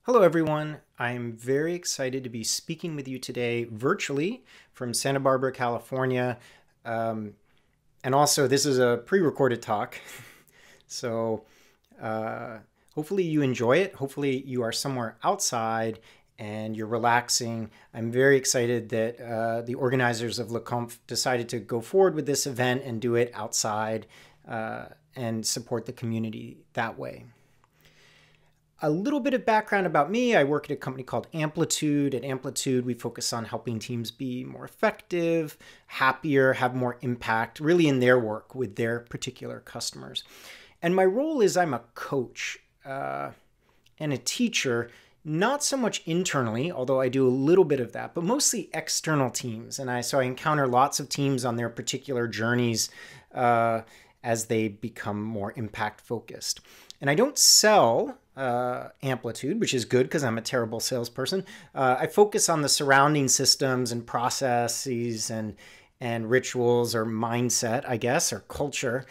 Hello, everyone. I'm very excited to be speaking with you today virtually from Santa Barbara, California. And also, this is a pre-recorded talk. So hopefully you enjoy it. Hopefully you are somewhere outside and you're relaxing. I'm very excited that the organizers of LeConf decided to go forward with this event and do it outside and support the community that way. A little bit of background about me. I work at a company called Amplitude. At Amplitude, we focus on helping teams be more effective, happier, have more impact, really in their work with their particular customers. And my role is I'm a coach and a teacher, not so much internally, although I do a little bit of that, but mostly external teams. And so I encounter lots of teams on their particular journeys as they become more impact focused. And I don't sell Amplitude, which is good because I'm a terrible salesperson. I focus on the surrounding systems and processes and rituals or mindset, I guess, or culture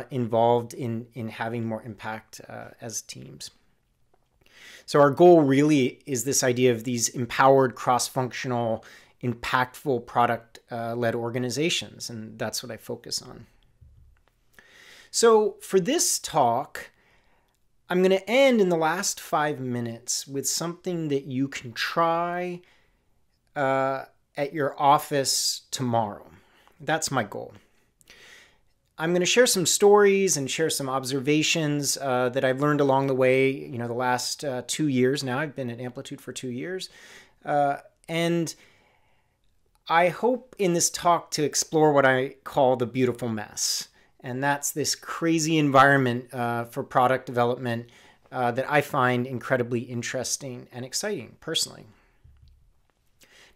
involved in having more impact as teams. So our goal really is this idea of these empowered, cross-functional, impactful product-led organizations, and that's what I focus on. So for this talk, I'm going to end in the last 5 minutes with something that you can try at your office tomorrow. That's my goal. I'm going to share some stories and share some observations that I've learned along the way, the last 2 years now. I've been at Amplitude for 2 years. And I hope in this talk to explore what I call the beautiful mess. And that's this crazy environment for product development that I find incredibly interesting and exciting personally.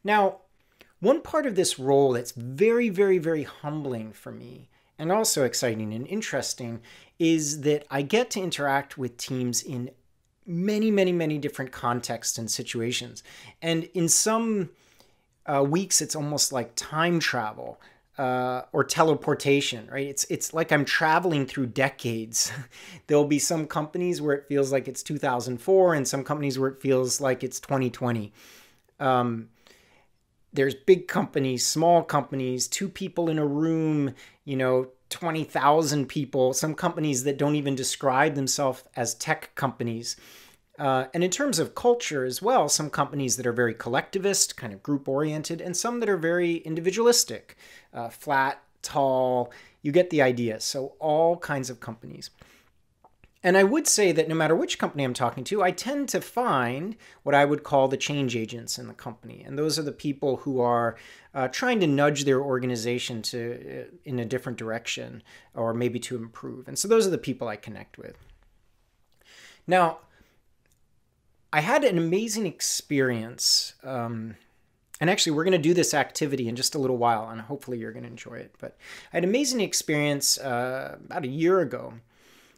Now, one part of this role that's very, very, very humbling for me and also exciting and interesting is that I get to interact with teams in many, many, many different contexts and situations. And in some weeks, it's almost like time travel. Or teleportation, right? It's like I'm traveling through decades. There'll be some companies where it feels like it's 2004 and some companies where it feels like it's 2020. There's big companies, small companies, 2 people in a room, 20,000 people, some companies that don't even describe themselves as tech companies. And in terms of culture as well, some companies that are very collectivist, kind of group-oriented, and some that are very individualistic, flat, tall. You get the idea. So all kinds of companies. And I would say that no matter which company I'm talking to, I tend to find what I would call the change agents in the company. And those are the people who are trying to nudge their organization in a different direction or maybe to improve. And so those are the people I connect with. Now, I had an amazing experience, and actually we're going to do this activity in just a little while, and hopefully you're going to enjoy it. But I had an amazing experience about a year ago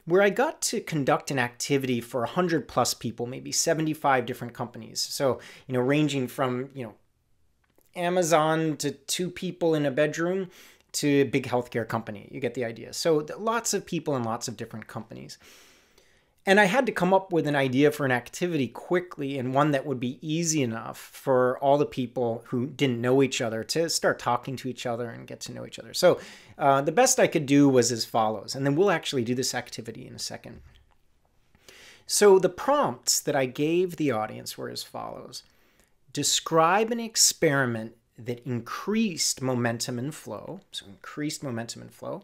where I got to conduct an activity for 100 plus people, maybe 75 different companies. So, ranging from, Amazon to 2 people in a bedroom to a big healthcare company. You get the idea. So lots of people in lots of different companies. And I had to come up with an idea for an activity quickly and one that would be easy enough for all the people who didn't know each other to start talking to each other and get to know each other. So the best I could do was as follows, and then we'll actually do this activity in a second. So the prompts that I gave the audience were as follows. Describe an experiment that increased momentum and flow. So increased momentum and flow.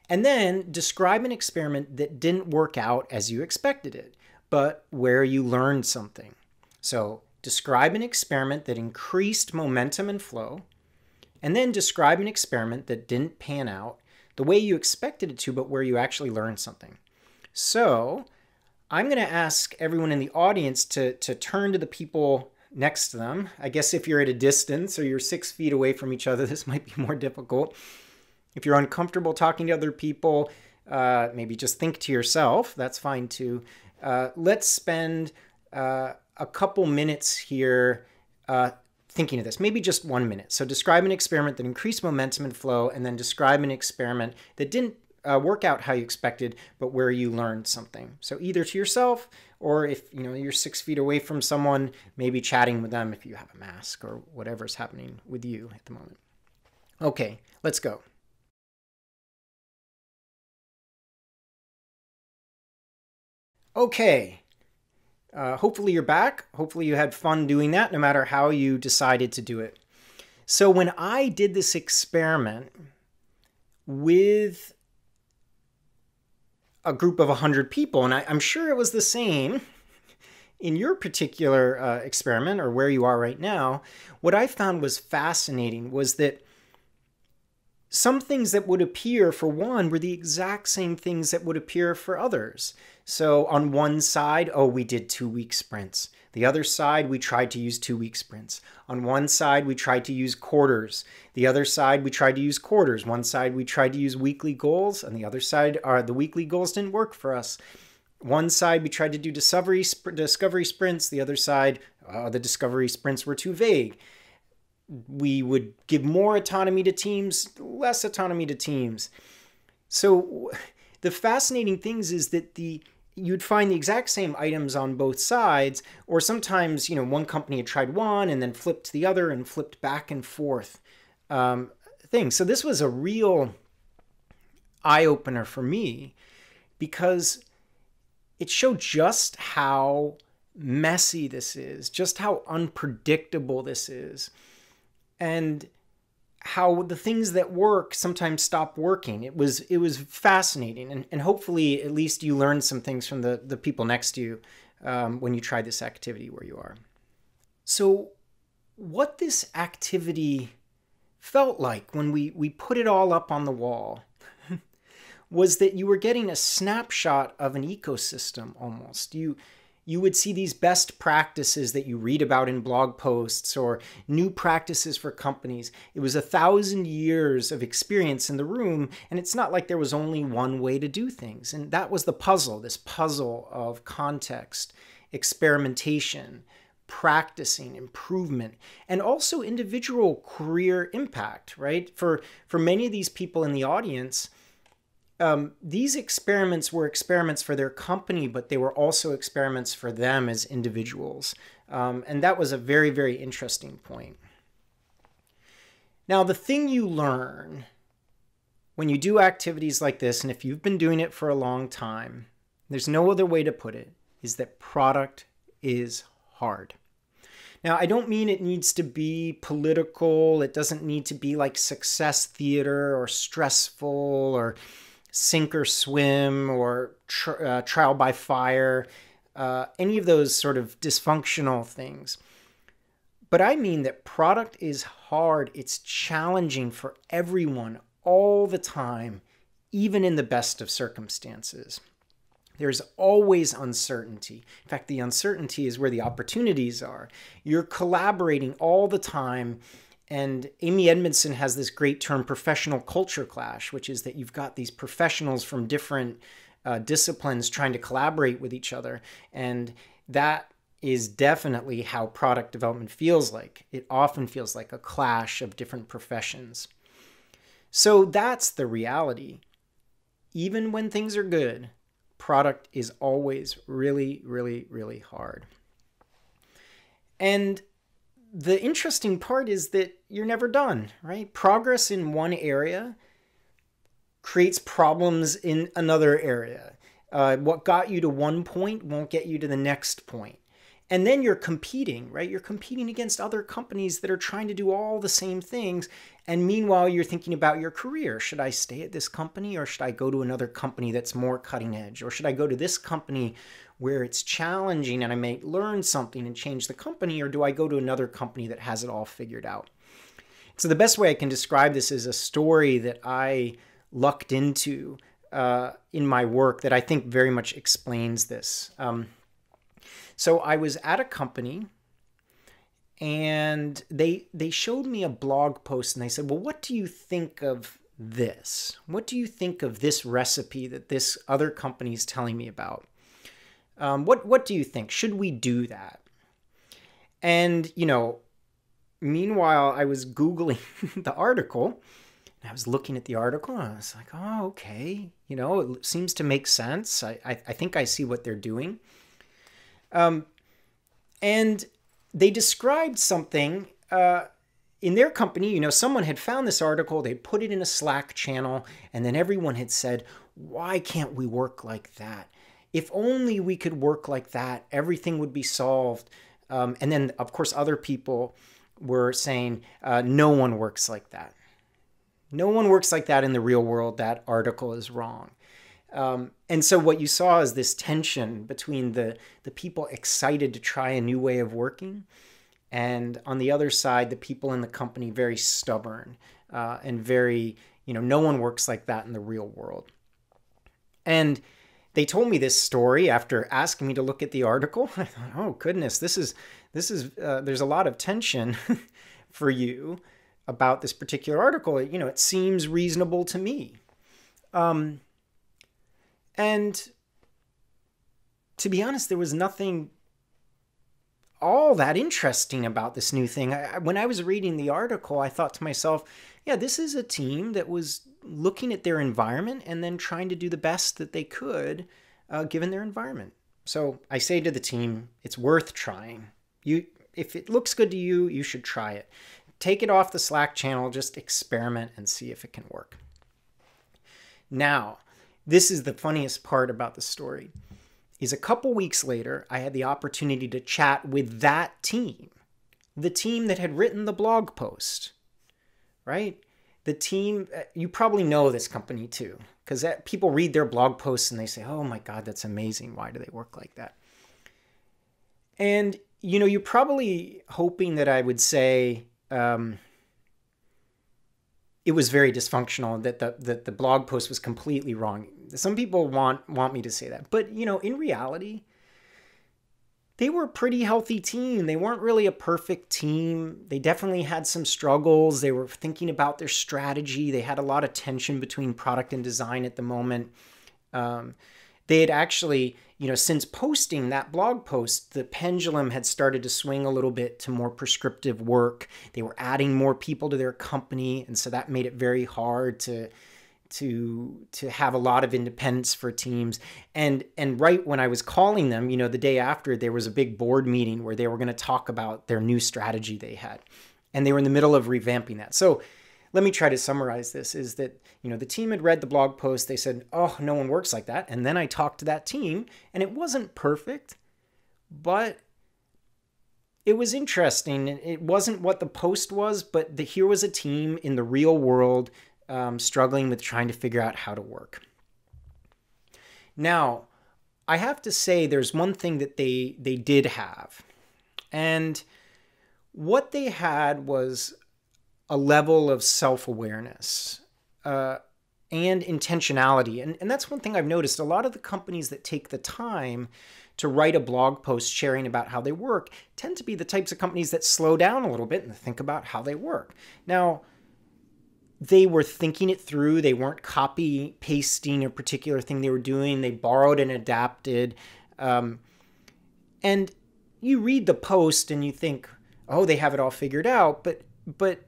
And then describe an experiment that didn't work out as you expected it, but where you learned something. So describe an experiment that increased momentum and flow, and then describe an experiment that didn't pan out the way you expected it to, but where you actually learned something. So I'm going to ask everyone in the audience to turn to the people next to them. I guess if you're at a distance or you're 6 feet away from each other, this might be more difficult. If you're uncomfortable talking to other people, maybe just think to yourself. That's fine too. Let's spend a couple minutes here thinking of this, maybe just 1 minute. So describe an experiment that increased momentum and flow, and then describe an experiment that didn't work out how you expected, but where you learned something. So either to yourself, or if you're 6 feet away from someone, maybe chatting with them if you have a mask or whatever's happening with you at the moment. Okay, let's go. Okay. Hopefully you're back. Hopefully you had fun doing that, no matter how you decided to do it. So when I did this experiment with a group of 100 people, and I'm sure it was the same in your particular experiment or where you are right now, what I found was fascinating was that some things that would appear for one were the exact same things that would appear for others. So on one side, oh, we did 2-week sprints. The other side, we tried to use 2-week sprints. On one side, we tried to use quarters. The other side, we tried to use quarters. One side, we tried to use weekly goals. On the other side, the weekly goals didn't work for us. One side, we tried to do discovery sprints. The other side, the discovery sprints were too vague. We would give more autonomy to teams, less autonomy to teams. So the fascinating things is that you'd find the exact same items on both sides, or sometimes, one company had tried one and then flipped to the other and flipped back and forth things. So this was a real eye-opener for me because it showed just how messy this is, just how unpredictable this is, and how the things that work sometimes stop working. It was fascinating, and hopefully at least you learned some things from the people next to you when you tried this activity where you are. So what this activity felt like when we put it all up on the wall was that you were getting a snapshot of an ecosystem almost. You would see these best practices that you read about in blog posts or new practices for companies. It was 1,000 years of experience in the room, and it's not like there was only one way to do things. And that was the puzzle, this puzzle of context, experimentation, practicing, improvement, and also individual career impact, right? For many of these people in the audience, these experiments were experiments for their company, but they were also experiments for them as individuals. And that was a very, very interesting point. Now, the thing you learn when you do activities like this, and if you've been doing it for a long time, there's no other way to put it, is that product is hard. Now, I don't mean it needs to be political. It doesn't need to be like success theater or stressful or sink or swim or trial by fire, any of those sort of dysfunctional things. But I mean that product is hard. It's challenging for everyone all the time, even in the best of circumstances. There's always uncertainty. In fact, the uncertainty is where the opportunities are. You're collaborating all the time. And Amy Edmondson has this great term, professional culture clash, which is that you've got these professionals from different disciplines trying to collaborate with each other. And that is definitely how product development feels like. It often feels like a clash of different professions. So that's the reality. Even when things are good, product is always really, really, really hard. And the interesting part is that you're never done, right? Progress in one area creates problems in another area. What got you to one point won't get you to the next point. And then you're competing, right? You're competing against other companies that are trying to do all the same things. And meanwhile, you're thinking about your career. Should I stay at this company, or should I go to another company that's more cutting edge? Or should I go to this company where it's challenging and I may learn something and change the company? Or do I go to another company that has it all figured out? So the best way I can describe this is a story that I lucked into in my work that I think very much explains this. So I was at a company, and they showed me a blog post, and they said, well, what do you think of this? What do you think of this recipe that this other company is telling me about? What do you think? Should we do that? And, meanwhile, I was Googling the article, I was looking at the article and I was like, oh, okay. It seems to make sense. I think I see what they're doing. And they described something in their company. Someone had found this article, they put it in a Slack channel, and then everyone had said, why can't we work like that? If only we could work like that, everything would be solved. And then, of course, other people were saying, no one works like that. No one works like that in the real world. That article is wrong. And so what you saw is this tension between the people excited to try a new way of working, and on the other side, the people in the company very stubborn and very, no one works like that in the real world. And they told me this story after asking me to look at the article. I thought, oh goodness, this is there's a lot of tension for you about this particular article. It seems reasonable to me. And to be honest, there was nothing all that interesting about this new thing. When I was reading the article, I thought to myself, yeah, this is a team that was looking at their environment and then trying to do the best that they could given their environment. So I say to the team, it's worth trying. If it looks good to you, you should try it. Take it off the Slack channel, just experiment and see if it can work. Now, this is the funniest part about the story, is a couple weeks later, I had the opportunity to chat with that team, the team that had written the blog post, right? The team, you probably know this company too, because people read their blog posts and they say, oh my God, that's amazing. Why do they work like that? And, you're probably hoping that I would say, it was very dysfunctional, that the blog post was completely wrong. Some people want me to say that. But, in reality, they were a pretty healthy team. They weren't really a perfect team. They definitely had some struggles. They were thinking about their strategy. They had a lot of tension between product and design at the moment. They had actually, since posting that blog post, the pendulum had started to swing a little bit to more prescriptive work. They were adding more people to their company, and so that made it very hard to have a lot of independence for teams. And right when I was calling them, the day after, there was a big board meeting where they were going to talk about their new strategy they had, and they were in the middle of revamping that. So let me try to summarize this, is that, the team had read the blog post. They said, oh, no one works like that. And then I talked to that team, and it wasn't perfect, but it was interesting. It wasn't what the post was, but here was a team in the real world struggling with trying to figure out how to work. Now, I have to say there's one thing that they did have. And what they had was a level of self-awareness and intentionality. And that's one thing I've noticed. A lot of the companies that take the time to write a blog post sharing about how they work tend to be the types of companies that slow down a little bit and think about how they work. Now, they were thinking it through. They weren't copy pasting a particular thing they were doing. They borrowed and adapted. And you read the post and you think, oh, they have it all figured out. But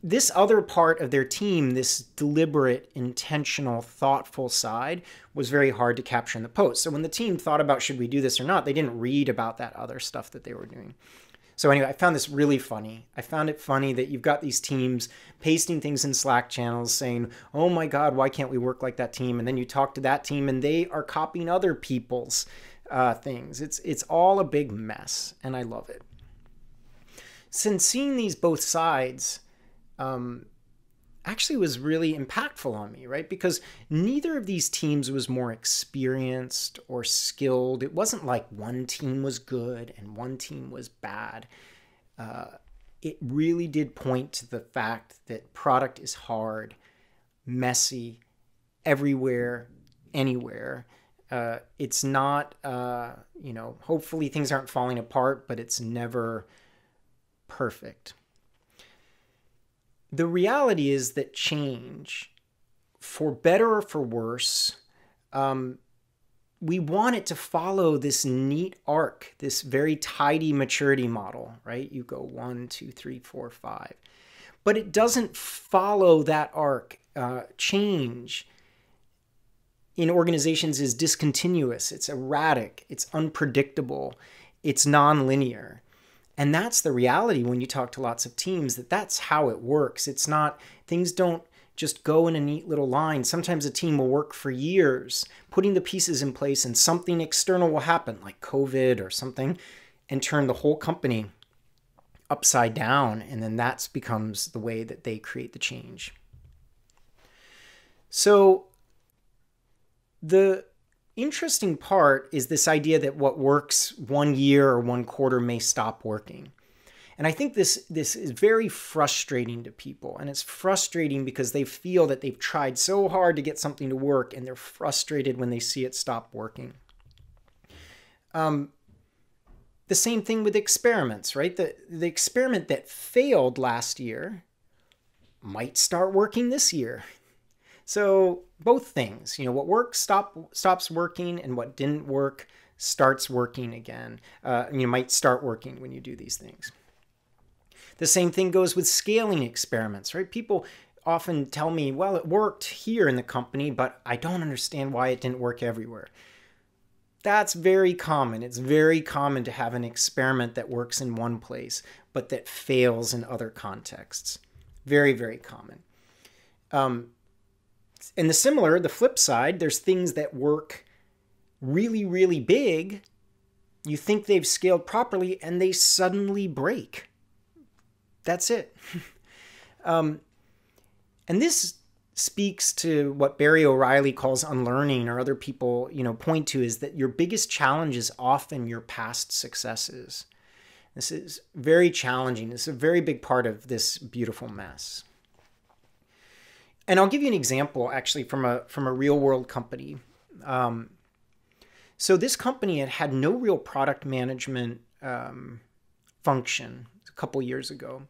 this other part of their team, this deliberate, intentional, thoughtful side, was very hard to capture in the post. So when the team thought about should we do this or not, they didn't read about that other stuff that they were doing. So anyway, I found this really funny. I found it funny that you've got these teams pasting things in Slack channels saying, oh my God, why can't we work like that team? And then you talk to that team and they are copying other people's things. It's all a big mess, and I love it. Since seeing these both sides actually was really impactful on me, right? Because neither of these teams was more experienced or skilled. It wasn't like one team was good and one team was bad. It really did point to the fact that product is hard, messy, everywhere, anywhere. It's not, hopefully things aren't falling apart, but it's never perfect. The reality is that change, for better or for worse, we want it to follow this neat arc, this very tidy maturity model, right? You go 1, 2, 3, 4, 5. but it doesn't follow that arc. Change in organizations is discontinuous, it's erratic, it's unpredictable, it's nonlinear. And that's the reality when you talk to lots of teams, that's how it works. It's not, things don't just go in a neat little line. Sometimes a team will work for years, putting the pieces in place, and something external will happen, like COVID or something, and turn the whole company upside down. And then that becomes the way that they create the change. So the interesting part is this idea that what works 1 year or 1 quarter may stop working. And I think this is very frustrating to people. And it's frustrating because they feel that they've tried so hard to get something to work, and they're frustrated when they see it stop working. The same thing with experiments, right? The experiment that failed last year might start working this year. So both things, what works stops working, and what didn't work starts working again. Might start working when you do these things. The same thing goes with scaling experiments, right? People often tell me, well, it worked here in the company, but I don't understand why it didn't work everywhere. That's very common. It's very common to have an experiment that works in one place, but that fails in other contexts. Very, very common. And the flip side, there's things that work really, really big. You think they've scaled properly, and they suddenly break. That's it. And this speaks to what Barry O'Reilly calls unlearning, or other people, point to, is that your biggest challenge is often your past successes. This is very challenging. This is a very big part of this beautiful mess. And I'll give you an example, actually, from a real world company. So this company had no real product management function a couple years ago.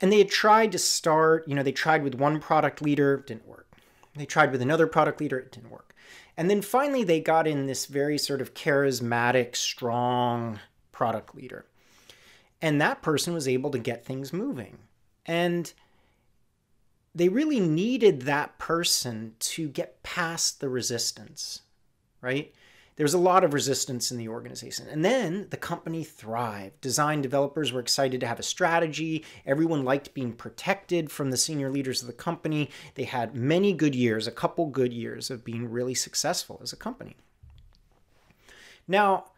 And they had tried to start, they tried with one product leader, it didn't work. They tried with another product leader, it didn't work. And then finally they got in this very sort of charismatic, strong product leader. And that person was able to get things moving. And they really needed that person to get past the resistance, right? There was a lot of resistance in the organization. And then the company thrived. Design developers were excited to have a strategy. Everyone liked being protected from the senior leaders of the company. They had many good years, a couple good years of being really successful as a company. Now,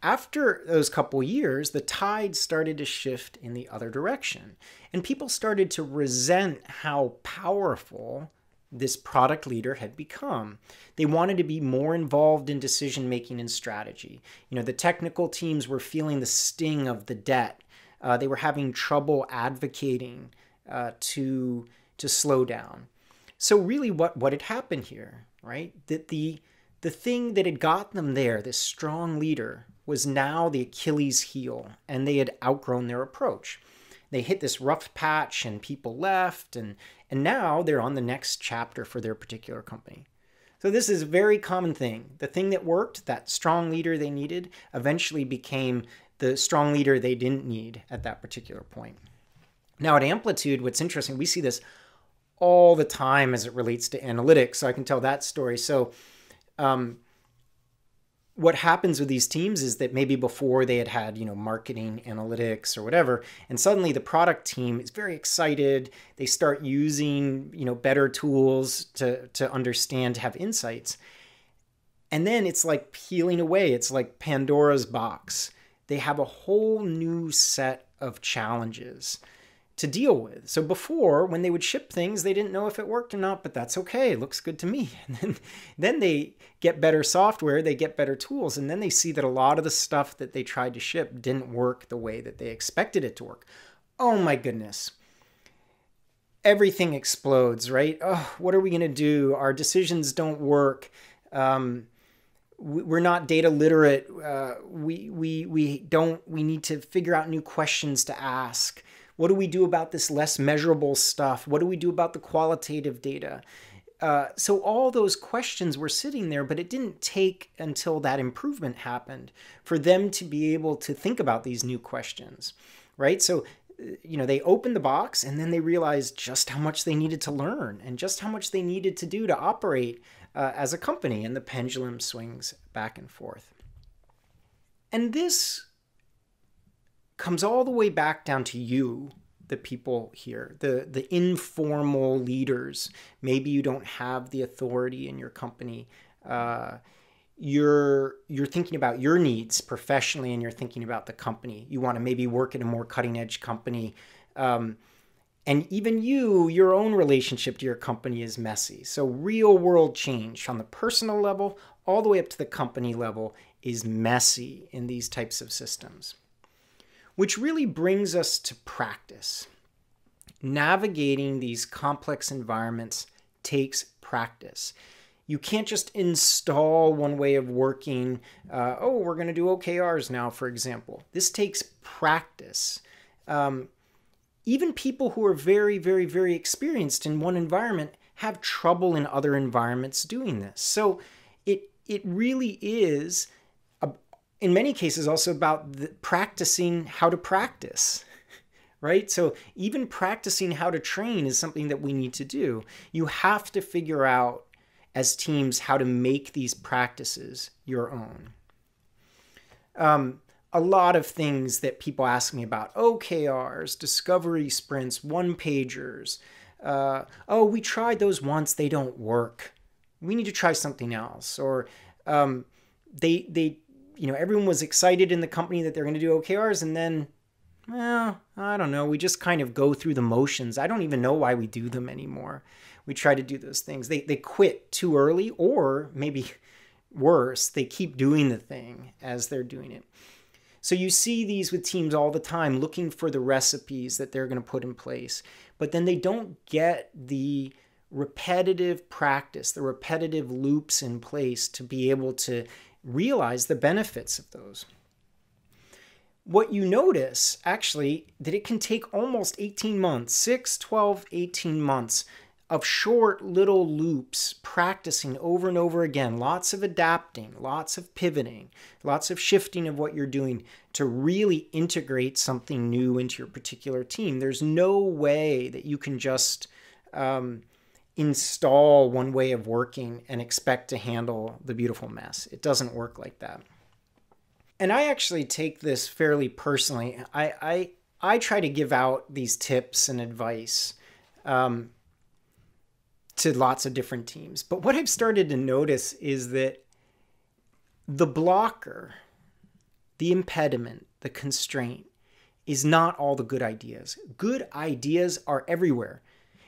after those couple years, the tide started to shift in the other direction. And people started to resent how powerful this product leader had become. They wanted to be more involved in decision-making and strategy. The technical teams were feeling the sting of the debt. They were having trouble advocating to slow down. So really what had happened here, right? That the thing that had got them there, this strong leader, was now the Achilles heel, and they had outgrown their approach. They hit this rough patch and people left, and now they're on the next chapter for their particular company. So this is a very common thing. The thing that worked, that strong leader they needed, eventually became the strong leader they didn't need at that particular point. Now at Amplitude, what's interesting, we see this all the time as it relates to analytics, so I can tell that story. So what happens with these teams is that maybe before they had marketing analytics or whatever, and suddenly the product team is very excited. They start using, better tools to understand, to have insights. And then it's like peeling away. It's like Pandora's box. They have a whole new set of challenges to deal with. So before, when they would ship things, they didn't know if it worked or not, but that's okay. It looks good to me. And then they get better software, they get better tools, and then they see that a lot of the stuff that they tried to ship didn't work the way that they expected it to work. Oh my goodness. Everything explodes, right? Oh, what are we going to do? Our decisions don't work. We're not data literate. We need to figure out new questions to ask. What do we do about this less measurable stuff? What do we do about the qualitative data? So all those questions were sitting there, but it didn't take until that improvement happened for them to be able to think about these new questions, right? So they opened the box and then they realized just how much they needed to learn and just how much they needed to do to operate as a company, and the pendulum swings back and forth. And this comes all the way back down to you, the people here, the informal leaders. Maybe you don't have the authority in your company. You're thinking about your needs professionally, and you're thinking about the company. You want to maybe work at a more cutting edge company. And even your own relationship to your company is messy. So real world change on the personal level all the way up to the company level is messy in these types of systems. Which really brings us to practice. Navigating these complex environments takes practice. You can't just install one way of working. We're going to do OKRs now, for example. This takes practice. Even people who are very, very, very experienced in one environment have trouble in other environments doing this. So it really is, in many cases, also about practicing how to practice, right? So even practicing how to train is something that we need to do. You have to figure out as teams how to make these practices your own. A lot of things that people ask me about: OKRs, discovery sprints, one-pagers. We tried those once, they don't work. We need to try something else. Or everyone was excited in the company that they're going to do OKRs, and then, I don't know, we just kind of go through the motions. I don't even know why we do them anymore. We try to do those things. They quit too early, or maybe worse, they keep doing the thing as they're doing it. So you see these with teams all the time, looking for the recipes that they're going to put in place. But then they don't get the repetitive practice, the repetitive loops in place to be able to realize the benefits of those. What you notice, actually, that it can take almost 18 months, 6, 12, 18 months of short little loops, practicing over and over again, lots of adapting, lots of pivoting, lots of shifting of what you're doing to really integrate something new into your particular team. There's no way that you can just install one way of working and expect to handle the beautiful mess. It doesn't work like that. And I actually take this fairly personally. I try to give out these tips and advice to lots of different teams. But what I've started to notice is that the blocker, the impediment, the constraint is not all the good ideas. Good ideas are everywhere.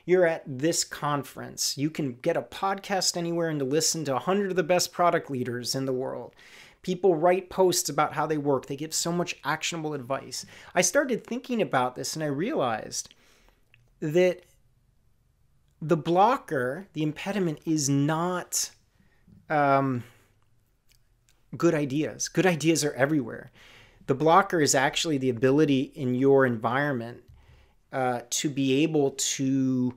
You're at this conference. You can get a podcast anywhere and to listen to 100 of the best product leaders in the world. People write posts about how they work. They give so much actionable advice. I started thinking about this and I realized that the blocker, the impediment, is not good ideas. Good ideas are everywhere. The blocker is actually the ability in your environment to be able to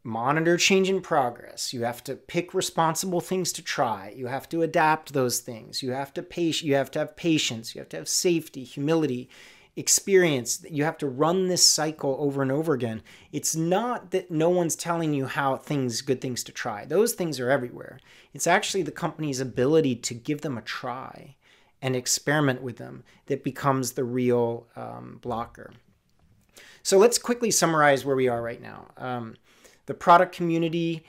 monitor change in progress. You have to pick responsible things to try. You have to adapt those things. You have to have patience. You have to have safety, humility, experience. You have to run this cycle over and over again. It's not that no one's telling you good things to try. Those things are everywhere. It's actually the company's ability to give them a try and experiment with them that becomes the real blocker. So let's quickly summarize where we are right now. The product community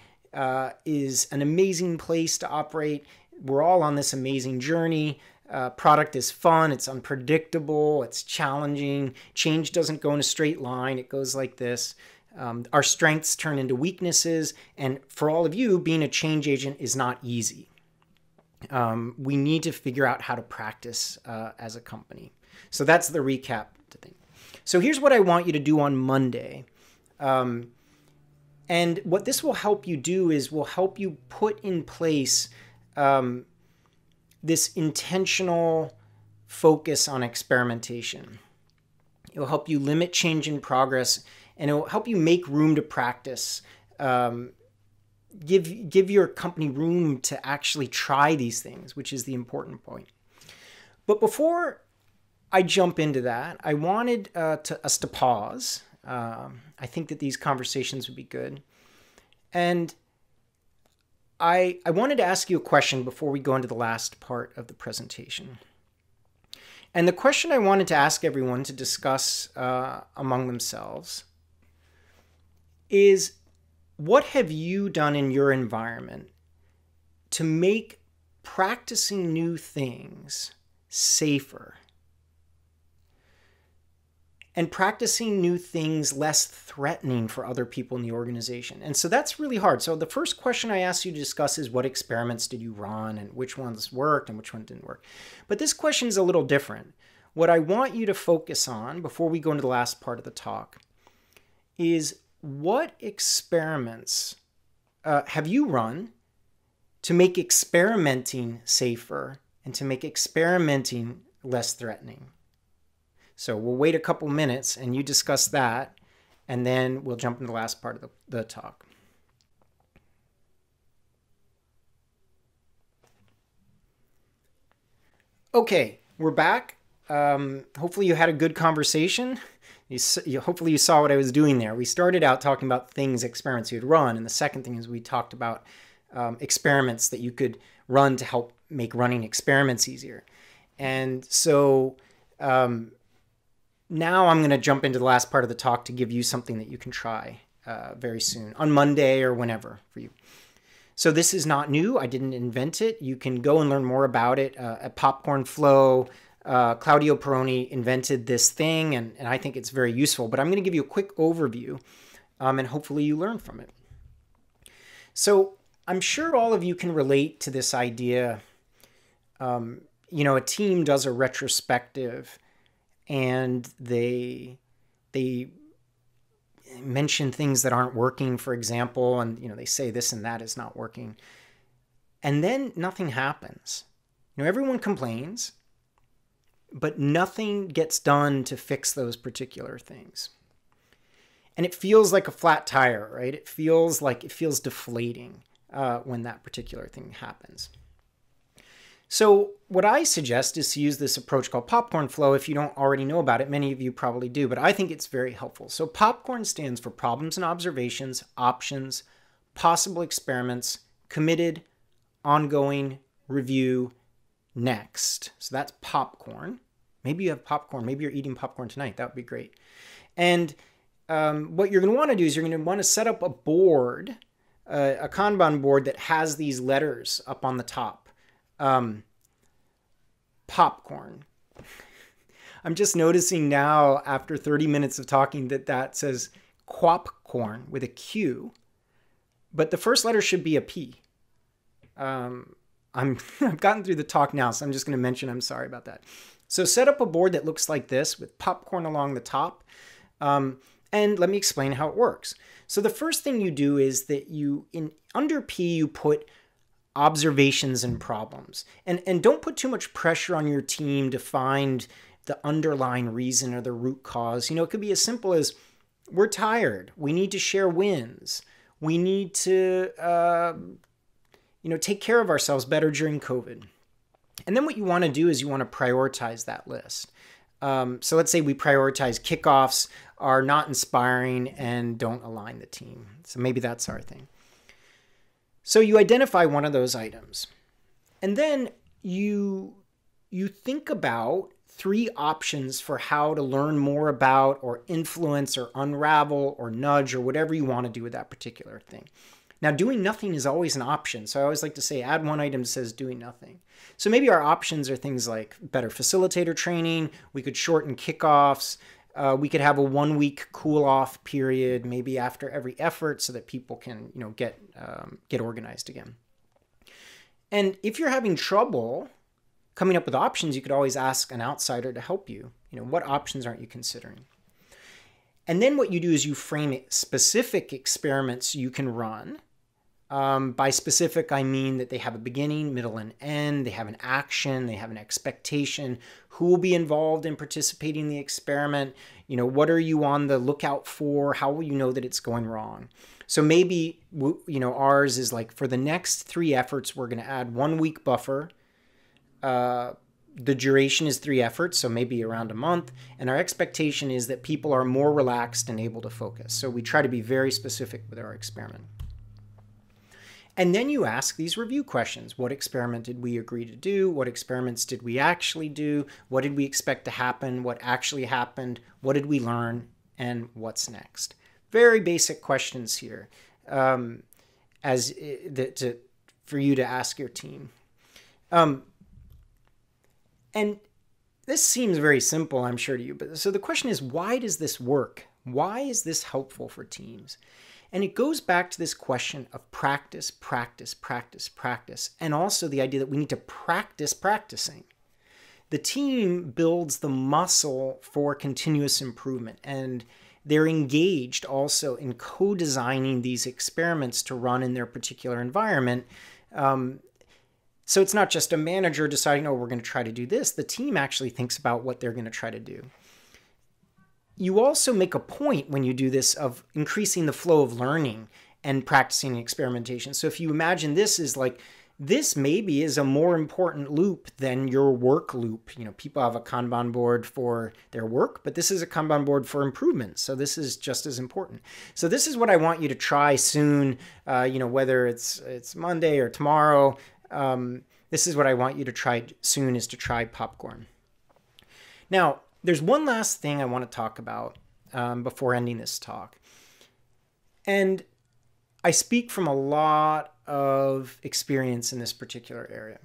is an amazing place to operate. We're all on this amazing journey. Product is fun, it's unpredictable, it's challenging. Change doesn't go in a straight line, it goes like this. Our strengths turn into weaknesses, and for all of you, being a change agent is not easy. We need to figure out how to practice as a company. So that's the recap to think. So here's what I want you to do on Monday. And what this will help you do is will help you put in place this intentional focus on experimentation. It will help you limit change in progress, and it will help you make room to practice. Give your company room to actually try these things, which is the important point. But before I jump into that, I wanted us to pause. I think that these conversations would be good. And I wanted to ask you a question before we go into the last part of the presentation. And the question I wanted to ask everyone to discuss among themselves is, what have you done in your environment to make practicing new things safer and practicing new things less threatening for other people in the organization? And so that's really hard. So the first question I asked you to discuss is, what experiments did you run and which ones worked and which one didn't work? But this question is a little different. What I want you to focus on before we go into the last part of the talk is, what experiments have you run to make experimenting safer and to make experimenting less threatening? So we'll wait a couple minutes and you discuss that, and then we'll jump into the last part of the talk. Okay, we're back. Hopefully you had a good conversation. Hopefully you saw what I was doing there. We started out talking about experiments you had run, and the second thing is we talked about experiments that you could run to help make running experiments easier. And so now I'm going to jump into the last part of the talk to give you something that you can try very soon, on Monday or whenever for you. So this is not new. I didn't invent it. You can go and learn more about it at Popcorn Flow. Claudio Peroni invented this thing, and I think it's very useful. But I'm going to give you a quick overview, and hopefully you learn from it. So I'm sure all of you can relate to this idea. A team does a retrospective, and they mention things that aren't working, for example, and they say this and that is not working, and then nothing happens. Everyone complains, but nothing gets done to fix those particular things. And it feels like a flat tire, right? It feels deflating when that particular thing happens. So what I suggest is to use this approach called popcorn flow. If you don't already know about it, many of you probably do, but I think it's very helpful. So popcorn stands for problems and observations, options, possible experiments, committed, ongoing, review, next. So that's popcorn. Maybe you have popcorn. Maybe you're eating popcorn tonight. That would be great. And what you're going to want to do is you're going to want to set up a board, a Kanban board that has these letters up on the top. Popcorn. I'm just noticing now, after 30 minutes of talking, that says quapcorn with a Q, but the first letter should be a P. I've gotten through the talk now, so I'm just going to mention I'm sorry about that. So set up a board that looks like this with popcorn along the top. And let me explain how it works. So the first thing you do is that under P, you put observations and problems. And don't put too much pressure on your team to find the underlying reason or the root cause. It could be as simple as, we're tired. We need to share wins. We need to take care of ourselves better during COVID. And then what you want to do is you want to prioritize that list. So let's say we prioritize kickoffs are not inspiring and don't align the team. So maybe that's our thing. So you identify one of those items. And then you think about 3 options for how to learn more about or influence or unravel or nudge or whatever you want to do with that particular thing. Now, doing nothing is always an option. So I always like to say, add one item that says doing nothing. So maybe our options are things like better facilitator training. We could shorten kickoffs. We could have a 1-week cool-off period, maybe after every effort, so that people can, get organized again. And if you're having trouble coming up with options, you could always ask an outsider to help you. What options aren't you considering? And then what you do is you frame specific experiments you can run. By specific, I mean that they have a beginning, middle, and end. They have an action. They have an expectation. Who will be involved in participating in the experiment? What are you on the lookout for? How will you know that it's going wrong? So maybe, ours is like, for the next 3 efforts, we're going to add 1-week buffer. The duration is 3 efforts, so maybe around a month. And our expectation is that people are more relaxed and able to focus. So we try to be very specific with our experiment. And then you ask these review questions. What experiment did we agree to do? What experiments did we actually do? What did we expect to happen? What actually happened? What did we learn? And what's next? Very basic questions here for you to ask your team. And this seems very simple, I'm sure to you. But so the question is, why does this work? Why is this helpful for teams? And it goes back to this question of practice, practice, practice, practice, and also the idea that we need to practice practicing. The team builds the muscle for continuous improvement, and they're engaged also in co-designing these experiments to run in their particular environment. So it's not just a manager deciding, oh, we're going to try to do this. The team actually thinks about what they're going to try to do. You also make a point when you do this of increasing the flow of learning and practicing experimentation. So if you imagine this is like, this maybe is a more important loop than your work loop. You know, people have a Kanban board for their work, but this is a Kanban board for improvement. So this is just as important. So this is what I want you to try soon, whether it's Monday or tomorrow. This is what I want you to try soon, is to try popcorn. Now, there's one last thing I want to talk about before ending this talk. And I speak from a lot of experience in this particular area.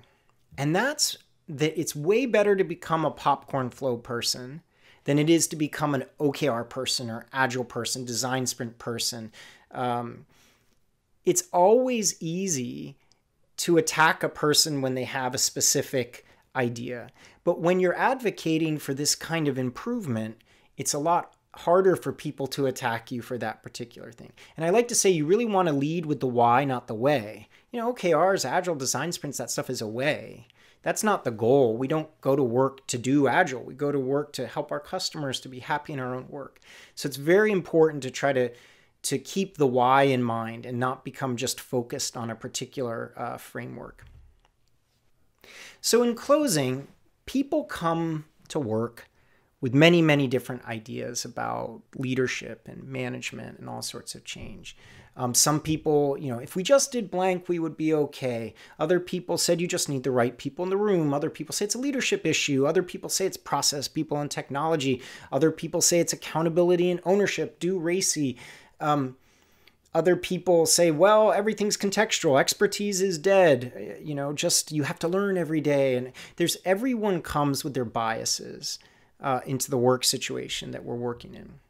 And that's that it's way better to become a popcorn flow person than it is to become an OKR person or agile person, design sprint person. It's always easy to attack a person when they have a specific idea. But when you're advocating for this kind of improvement, it's a lot harder for people to attack you for that particular thing. And I like to say you really want to lead with the why, not the way. You know, OKRs, agile design sprints, that stuff is a way. That's not the goal. We don't go to work to do agile. We go to work to help our customers to be happy in our own work. So it's very important to try to keep the why in mind and not become just focused on a particular framework. So in closing, people come to work with many, many different ideas about leadership and management and all sorts of change. Some people, if we just did blank, we would be okay. Other people said you just need the right people in the room. Other people say it's a leadership issue. Other people say it's process, people, and technology. Other people say it's accountability and ownership, do RACI. Other people say, well, everything's contextual. Expertise is dead. You have to learn every day. And everyone comes with their biases into the work situation that we're working in.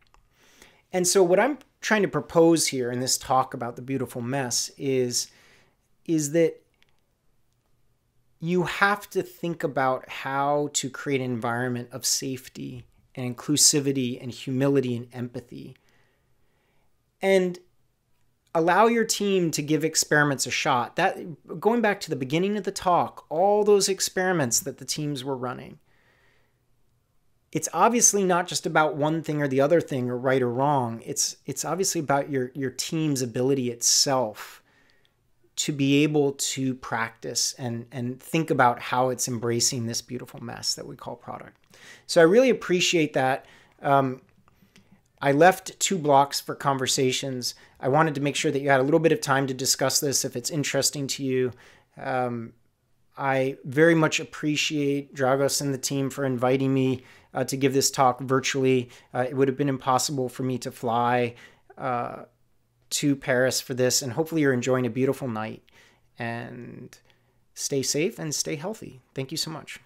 And so what I'm trying to propose here in this talk about the beautiful mess is that you have to think about how to create an environment of safety and inclusivity and humility and empathy. And allow your team to give experiments a shot. That, going back to the beginning of the talk, all those experiments that the teams were running, it's obviously not just about one thing or the other thing or right or wrong. It's obviously about your team's ability itself to be able to practice and think about how it's embracing this beautiful mess that we call product. So I really appreciate that. I left 2 blocks for conversations. I wanted to make sure that you had a little bit of time to discuss this if it's interesting to you. I very much appreciate Dragos and the team for inviting me to give this talk virtually. It would have been impossible for me to fly to Paris for this, and hopefully you're enjoying a beautiful night. And stay safe and stay healthy. Thank you so much.